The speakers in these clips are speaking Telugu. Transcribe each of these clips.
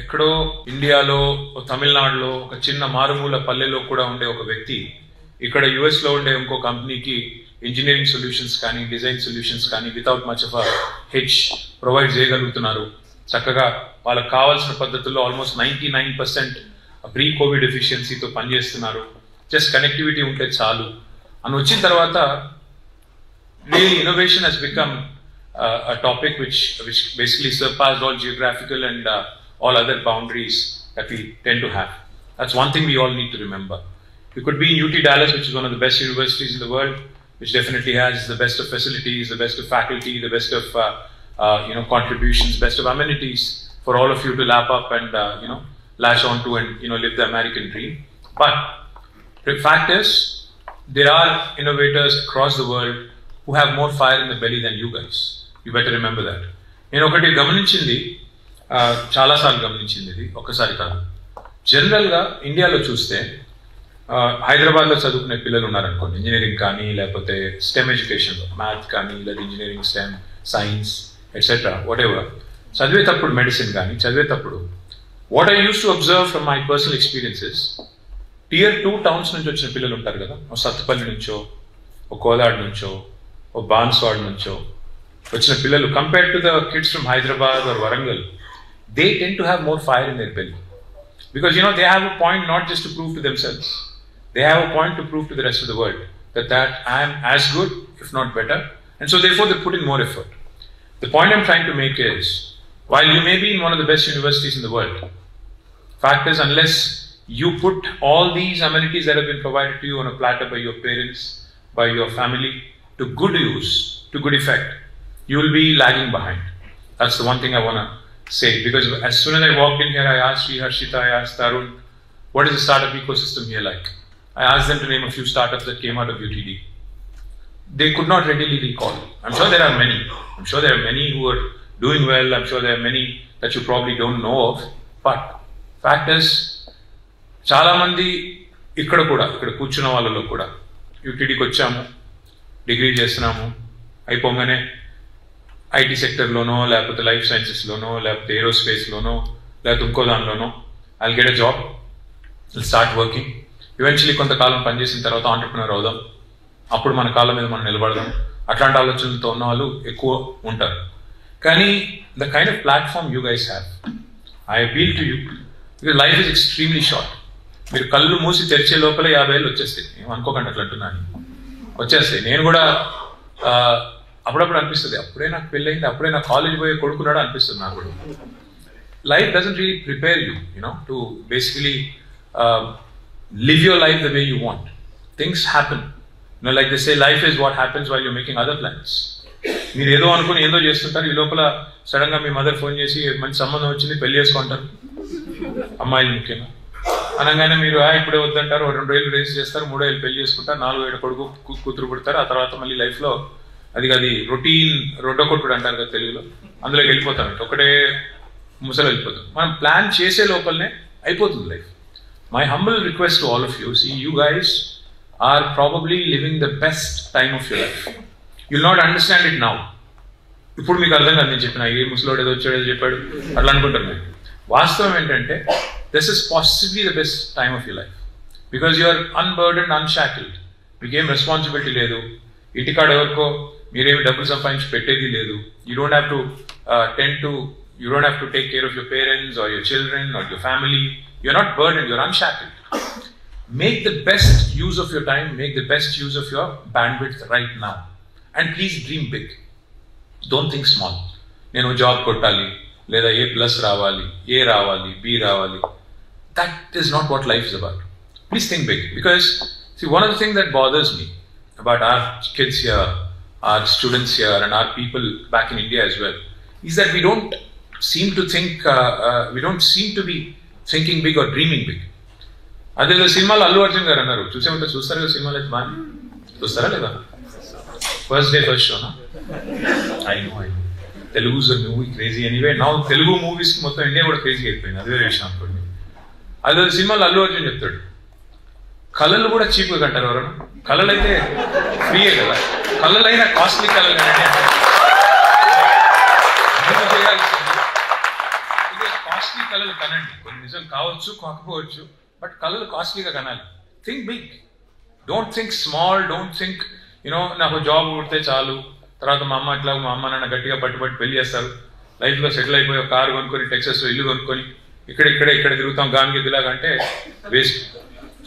ఎక్కడో ఇండియాలో తమిళనాడులో ఒక చిన్న మారుమూల పల్లెలో కూడా ఉండే ఒక వ్యక్తి ఇక్కడ యుఎస్ లో ఉండే ఇంకో కంపెనీకి ఇంజనీరింగ్ సొల్యూషన్స్ కానీ డిజైన్ సొల్యూషన్స్ కానీ without much of H provide చేయగలుగుతున్నారు. చక్కగా వాళ్ళకి కావాల్సిన పద్ధతుల్లో ఆల్మోస్ట్ 99% ప్రీ కోవిడ్ ఎఫిషియన్సీతో పనిచేస్తున్నారు. జస్ట్ కనెక్టివిటీ ఉంటే చాలు అని వచ్చిన తర్వాత really innovation has become a topic which basically surpassed all geographical and all other boundaries that we tend to have. That's one thing we all need to remember. We could be in UT Dallas, which is one of the best universities in the world, which definitely has the best of facilities, the best of faculty, the best of contributions, best of amenities for all of you to lap up and lash on to and live the American dream. But the fact is, there are innovators across the world who have more fire in the belly than you guys. You better remember that. నేను ఒకటి గమనించింది, చాలాసార్లు గమనించింది, ఇది ఒక్కసారి కాదు. జనరల్గా ఇండియాలో చూస్తే హైదరాబాద్లో చదువుకునే పిల్లలు ఉన్నారనుకోండి, ఇంజనీరింగ్ కానీ లేకపోతే స్టెమ్ ఎడ్యుకేషన్లో మ్యాథ్ కానీ లేదా engineering, stem, science etcetera whatever చదివేటప్పుడు, మెడిసిన్ కానీ చదివేటప్పుడు what I use to observe from my personal experiences, Tier 2 towns నుంచి వచ్చిన పిల్లలు ఉంటారు కదా, ఓ సత్తుపల్లి నుంచో, ఓ కోదాడ్ నుంచో, ఓ బాన్స్వాడ్ నుంచో వచ్చిన పిల్లలు, compared to the kids from Hyderabad or Warangal, they tend to have more fire in their belly. Because they have a point not just to prove to themselves, they have a point to prove to the rest of the world that I am as good, if not better, and so therefore they put in more effort. The point I'm trying to make is, while you may be in one of the best universities in the world, fact is, unless you put all these amenities that have been provided to you on a platter by your parents, by your family, to good use, to good effect, you will be lagging behind. That's the one thing I want to say, because as soon as I walked in here, I asked Sri Harshita, I asked Tarun, what is the startup ecosystem here like? I asked them to name a few startups that came out of UTD. They could not readily recall. I'm sure there are many. I'm sure there are many who are doing well. I'm sure there are many that you probably don't know of. But fact is, చాలా మంది ఇక్కడ కూర్చున్న వాళ్ళలో కూడా యూటీడీకి వచ్చాము, డిగ్రీ చేస్తున్నాము, అయిపోగానే ఐటీ సెక్టర్లోనో లేకపోతే లైఫ్ సైన్సెస్లోనో లేకపోతే ఏరోస్పేస్లోనో లేకపోతే ఇంకో దానిలోనో I'll get a job, will start working, eventually కొంతకాలం పనిచేసిన తర్వాత ఆంటర్ప్రినర్ అవుదాం, అప్పుడు మన కాళ్ళ మీద మనం నిలబడదాం, అట్లాంటి ఆలోచనలతో ఉన్న వాళ్ళు ఎక్కువ ఉంటారు. కానీ the kind of platform you guys have, I appeal to you, because life is extremely short. మీరు కళ్ళు మూసి తెరిచే లోపల 50 ఏళ్ళు వచ్చేస్తాయి. ఏమనుకోకండి, అట్లా అంటున్నాను, వచ్చేస్తాయి. నేను కూడా అప్పుడప్పుడు అనిపిస్తుంది, అప్పుడే నాకు పెళ్ళయింది, అప్పుడే నాకు కాలేజ్ పోయే కొడుకున్నాడు అనిపిస్తుంది నాకు కూడా. Life doesn't really prepare you to basically live your life the way you want. Things happen. Like they say, life is what happens while you're making other plans. మీరు ఏదో అనుకుని ఏదో చేస్తుంటారు, ఈ లోపల సడన్ గా మీ మదర్ ఫోన్ చేసి మంచి సంబంధం వచ్చింది, పెళ్లి చేసుకుంటారు, అమ్మాయిలు ముఖ్యంగా అనగానే మీరు ఇప్పుడే వద్దంటారు, 2 ఏళ్ళు రేస్ చేస్తారు, 3 ఏళ్ళు పెళ్లి చేసుకుంటారు, 4 ఏళ్ళు కొడుకు కూతురు పుడతారు. ఆ తర్వాత మళ్ళీ లైఫ్ లో అది రొటీన్ రొడ్డకొట్టుడు అంటారు కదా తెలుగులో, అందులోకి వెళ్ళిపోతాం, ఒకటే ముసలు వెళ్ళిపోతాం. మనం ప్లాన్ చేసే లోపలనే అయిపోతుంది life. My humble request to all of you, see, you guys are probably living the best time of your life. You'll not understand it now. ఇప్పుడు మీకు అర్థం కాదు నేను చెప్పిన, ఏ ముసలోడు ఏదో వచ్చాడు ఏదో చెప్పాడు అట్లా అనుకుంటారు మీరు. వాస్తవం ఏంటంటే this is possibly the best time of your life, because you are unburdened, unshackled. మీకేం రెస్పాన్సిబిలిటీ లేదు, ఇంటికాడ ఎవరికో మీరేమి డబ్బులు సంపాదించి పెట్టేది లేదు. You don't have to take care of your parents or your children or your family. You're not burdened, you're unshackled. Make the best use of your time, make the best use of your bandwidth right now. And please dream big. Don't think small. Nenu job kottali, leda A+ రావాలి, A రావాలి, B రావాలి. That is not what life is about. Please think big. Because, see, one of the things that bothers me about our kids here, our students here, and our people back in India as well, is that we don't seem to be thinking big or dreaming big. అదేదో సినిమాలో అల్లు అర్జున్ గారు అన్నారు, చూస్తారు కదా సినిమాలు అయితే బాగా చూస్తారా లేదా? ఫస్ట్ డే ఫస్ట్ షోనా? I know Telugu movie crazy anyway. నా తెలుగు మూవీస్ మొత్తం ఇండియా కూడా క్రేజీ అయిపోయింది, అదే విషయం అనుకోండి. అదే సినిమాలో అల్లు అర్జున్ చెప్తాడు, కళలు కూడా చీప్గా కంటారు ఎవరన్నా? కళలు అయితే ఫ్రీయే కదా, కళలైనా కాస్ట్లీ కళలు కానీ కాస్ట్లీ కళలు కనండి, కొన్ని నిజం కావచ్చు కాకపోవచ్చు, బట్ కళలు కాస్ట్లీగా కనాలి. Think big, don't think small, don't think నాకు జాబ్ కొడితే చాలు, తర్వాత మా అమ్మ నాన్న గట్టిగా పట్టుబట్టి పెళ్లి చేస్తారు, లైఫ్లో సెటిల్ అయిపోయి ఒక కారు కొనుక్కొని టెక్సస్ ఇల్లు కొనుక్కొని ఇక్కడ తిరుగుతాం గానికి దిలాగా అంటే వేస్ట్.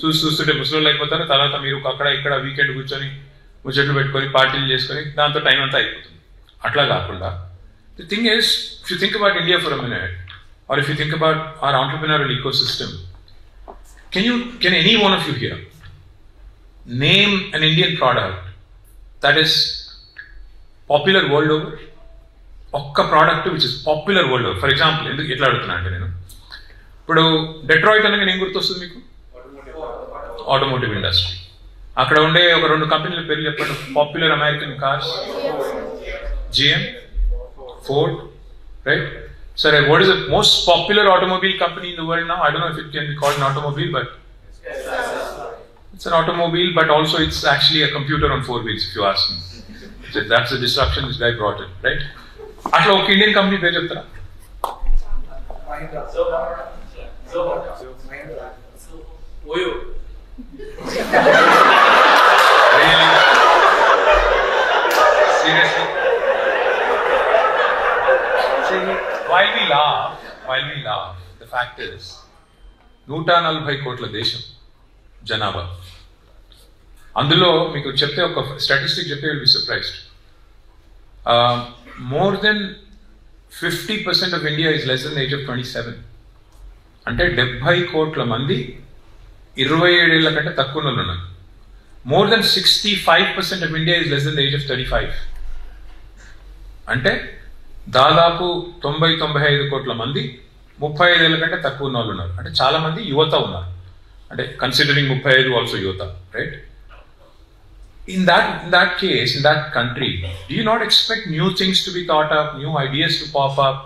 చూస్తుంటే ముసలోళ్ళు అయిపోతారు. తర్వాత మీరు అక్కడ ఇక్కడ వీకెండ్ కూర్చొని ముచ్చట్లు పెట్టుకొని పార్టీలు చేసుకొని దాంతో టైం అంతా అయిపోతుంది. అట్లా కాకుండా the thing is, if you think about India for a minute, or if you think about our entrepreneurial ecosystem, can any one of you here name an Indian product that is popular world over? ఒక్క product which is popular world over. For example ఎందుకు ఎట్లా అడుగుతున్నా అంటే, నేను ఇప్పుడు డెట్రాయిట్ అనగా ఏం గుర్తొస్తుంది మీకు? Automotive industry. అక్కడ ఉండే ఒక 2 కంపెనీల పేర్లు చెప్పండి, popular American cars. GM, Ford, right? Sir, what is the most popular automobile company in the world now? I don't know if it can be called an automobile, but it's an automobile, but also it's actually a computer on 4 wheels, if you ask me. So that's the disruption this guy brought in, right? అట్లా ఒక ఇండియన్ కంపెనీ పేరు చెప్తారా? While we laugh, the fact is 140 కోట్ల దేశం జనాభా. అందులో మీకు చెప్తే ఒక స్టాటిస్టిక్ చెప్తే will be surprised. More than 50% of India is less than the age of 27. అంటే 70 కోట్ల మంది 27 ఏళ్ల కంటే తక్కువ వాళ్ళు ఉన్నారు. More than 65% of India is less than the age of 35. అంటే దాదాపు 90-95 కోట్ల మంది 35 ఏళ్ల కంటే తక్కువ ఉన్న వాళ్ళు ఉన్నారు. అంటే చాలా మంది యువత ఉన్నారు. అంటే కన్సిడరింగ్ 35 ఆల్సో యువత, right? In that case, in that country, do you not expect new things to be thought up, new ideas to pop up,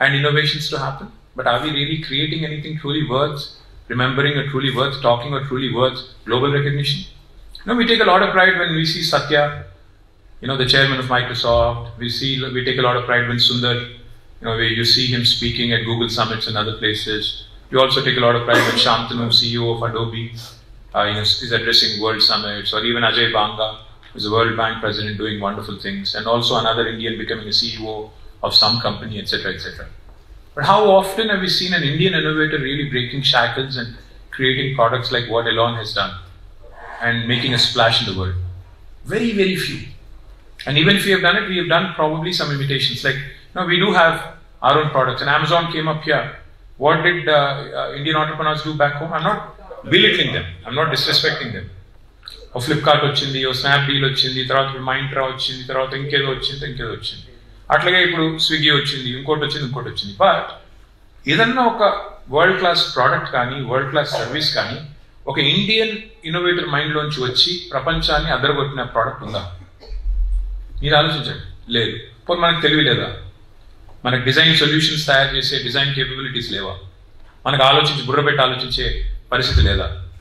and innovations to happen? But are we really creating anything truly worth remembering, or truly worth talking, or truly worth global recognition? We take a lot of pride when we see Satya, the chairman of Microsoft. We take a lot of pride when Sundar, you see him speaking at Google summits and other places. We also take a lot of pride when Shantanu, CEO of Adobe, is addressing world summits, or even Ajay Banga, who is a World Bank president doing wonderful things, and also another Indian becoming a CEO of some company, etc., etc. But how often have we seen an Indian innovator really breaking shackles and creating products like what Elon has done and making a splash in the world? Very, very few. And even if we have done it, we have done probably some imitations. Like, we do have our own products, and Amazon came up here. What did Indian entrepreneurs do back home? I'm not belittling them, I'm not disrespecting them. ఓ ఫ్లిప్కార్ట్ వచ్చింది, ఓ స్నాప్డీల్ వచ్చింది, తర్వాత ఇప్పుడు మైంట్రా వచ్చింది, తర్వాత ఇంకేదో వచ్చింది. అట్లాగే ఇప్పుడు స్విగ్గీ వచ్చింది, ఇంకోటి వచ్చింది. బట్ ఏదన్నా ఒక వరల్డ్ క్లాస్ ప్రోడక్ట్ కానీ, వరల్డ్ క్లాస్ సర్వీస్ కానీ ఒక ఇండియన్ ఇన్నోవేటర్ మైండ్లోంచి వచ్చి ప్రపంచాన్ని అదరగొట్టిన ప్రోడక్ట్ ఉందా? మీరు ఆలోచించండి. లేదు. పోనీ మనకు తెలివి లేదా? మనకు డిజైన్ సొల్యూషన్స్ తయారు చేసే డిజైన్ కేపబిలిటీస్ లేవా? మనకు బుర్ర పెట్టి ఆలోచించే పరిస్థితి లేదా?